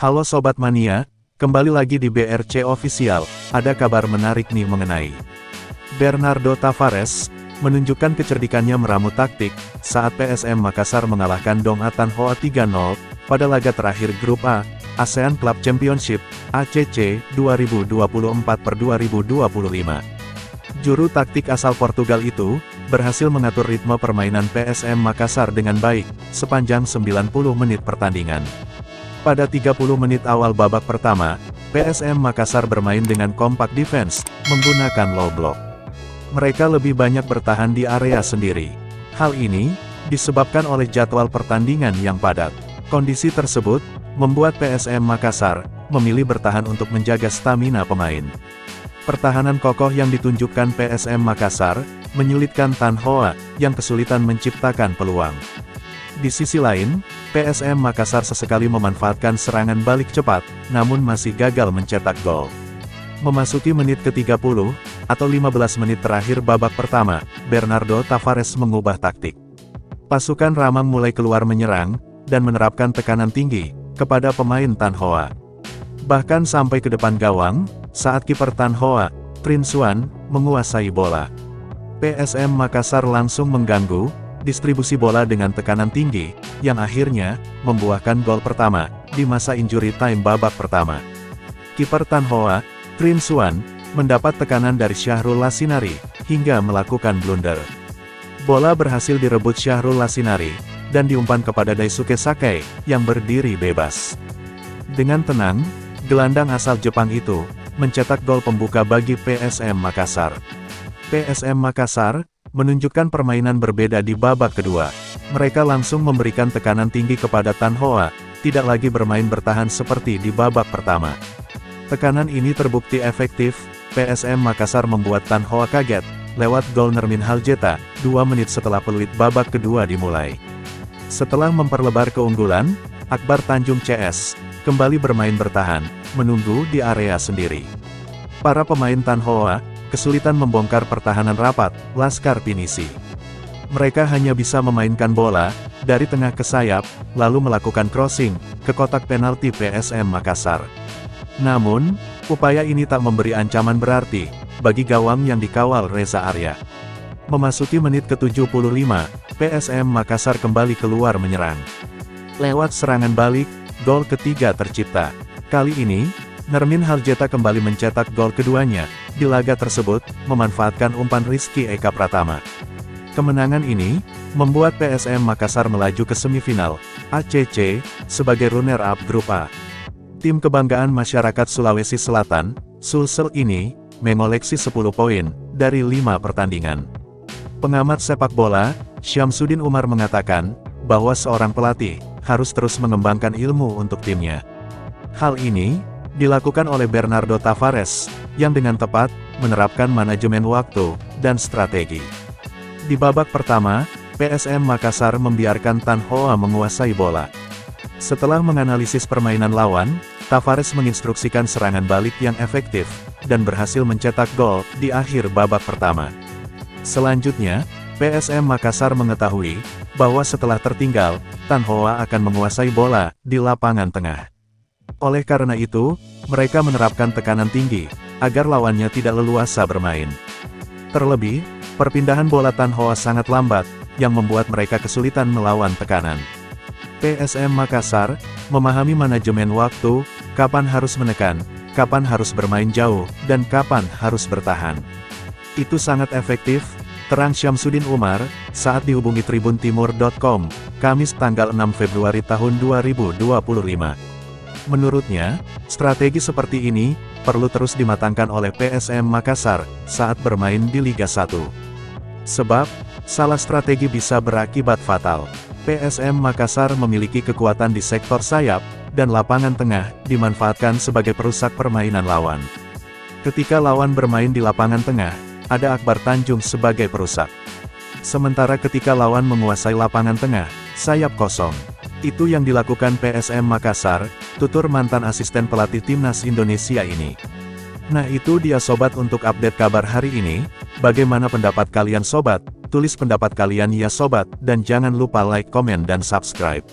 Halo Sobat Mania, kembali lagi di BRC Official. Ada kabar menarik nih mengenai Bernardo Tavares, menunjukkan kecerdikannya meramu taktik, saat PSM Makassar mengalahkan Dong Tan Hoa 3-0, pada laga terakhir Grup A, ASEAN Club Championship, ACC, 2024/2025. Juru taktik asal Portugal itu, berhasil mengatur ritme permainan PSM Makassar dengan baik, sepanjang 90 menit pertandingan. Pada 30 menit awal babak pertama, PSM Makassar bermain dengan kompak defense, menggunakan low block. Mereka lebih banyak bertahan di area sendiri. Hal ini, disebabkan oleh jadwal pertandingan yang padat. Kondisi tersebut, membuat PSM Makassar, memilih bertahan untuk menjaga stamina pemain. Pertahanan kokoh yang ditunjukkan PSM Makassar, menyulitkan Tan Hoa, yang kesulitan menciptakan peluang. Di sisi lain, PSM Makassar sesekali memanfaatkan serangan balik cepat, namun masih gagal mencetak gol. Memasuki menit ke-30, atau 15 menit terakhir babak pertama, Bernardo Tavares mengubah taktik. Pasukan Ramang mulai keluar menyerang, dan menerapkan tekanan tinggi, kepada pemain Tan Hoa. Bahkan sampai ke depan gawang, saat kiper Tan Hoa, Trinh Xuan, menguasai bola. PSM Makassar langsung mengganggu distribusi bola dengan tekanan tinggi, yang akhirnya, membuahkan gol pertama, di masa injury time babak pertama. Kiper Tan Hoa, Trinh Xuan, mendapat tekanan dari Syahrul Lassinari, hingga melakukan blunder. Bola berhasil direbut Syahrul Lassinari, dan diumpan kepada Daisuke Sakai, yang berdiri bebas. Dengan tenang, gelandang asal Jepang itu, mencetak gol pembuka bagi PSM Makassar. PSM Makassar, menunjukkan permainan berbeda di babak kedua. Mereka langsung memberikan tekanan tinggi kepada Tan Hoa, tidak lagi bermain bertahan seperti di babak pertama. Tekanan ini terbukti efektif, PSM Makassar membuat Tan Hoa kaget, lewat gol Nermin Haljeta, 2 menit setelah peluit babak kedua dimulai. Setelah memperlebar keunggulan, Akbar Tanjung CS, kembali bermain bertahan, menunggu di area sendiri. Para pemain Tan Hoa, kesulitan membongkar pertahanan rapat, Laskar Pinisi. Mereka hanya bisa memainkan bola, dari tengah ke sayap, lalu melakukan crossing, ke kotak penalti PSM Makassar. Namun, upaya ini tak memberi ancaman berarti, bagi gawang yang dikawal Reza Arya. Memasuki menit ke-75, PSM Makassar kembali keluar menyerang. Lewat serangan balik, gol ketiga tercipta. Kali ini, Nermin Haljeta kembali mencetak gol keduanya, di laga tersebut, memanfaatkan umpan Rizky Eka Pratama. Kemenangan ini, membuat PSM Makassar melaju ke semifinal, ACC, sebagai runner-up Grup A. Tim kebanggaan masyarakat Sulawesi Selatan, Sulsel ini, mengoleksi 10 poin, dari 5 pertandingan. Pengamat sepak bola, Syamsuddin Umar mengatakan, bahwa seorang pelatih, harus terus mengembangkan ilmu untuk timnya. Hal ini, dilakukan oleh Bernardo Tavares, yang dengan tepat, menerapkan manajemen waktu, dan strategi. Di babak pertama, PSM Makassar membiarkan Tan Hoa menguasai bola. Setelah menganalisis permainan lawan, Tavares menginstruksikan serangan balik yang efektif, dan berhasil mencetak gol, di akhir babak pertama. Selanjutnya, PSM Makassar mengetahui, bahwa setelah tertinggal, Tan Hoa akan menguasai bola, di lapangan tengah. Oleh karena itu, mereka menerapkan tekanan tinggi, agar lawannya tidak leluasa bermain. Terlebih, perpindahan bola Tan Hoa sangat lambat, yang membuat mereka kesulitan melawan tekanan. PSM Makassar, memahami manajemen waktu, kapan harus menekan, kapan harus bermain jauh, dan kapan harus bertahan. Itu sangat efektif, terang Syamsuddin Umar, saat dihubungi tribuntimur.com, Kamis tanggal 6 Februari tahun 2025. Menurutnya, strategi seperti ini, perlu terus dimatangkan oleh PSM Makassar, saat bermain di Liga 1. Sebab, salah strategi bisa berakibat fatal. PSM Makassar memiliki kekuatan di sektor sayap, dan lapangan tengah, dimanfaatkan sebagai perusak permainan lawan. Ketika lawan bermain di lapangan tengah, ada Akbar Tanjung sebagai perusak. Sementara ketika lawan menguasai lapangan tengah, sayap kosong. Itu yang dilakukan PSM Makassar, tutur mantan asisten pelatih Timnas Indonesia ini. Nah itu dia sobat untuk update kabar hari ini, bagaimana pendapat kalian sobat? Tulis pendapat kalian ya sobat, dan jangan lupa like, komen dan subscribe.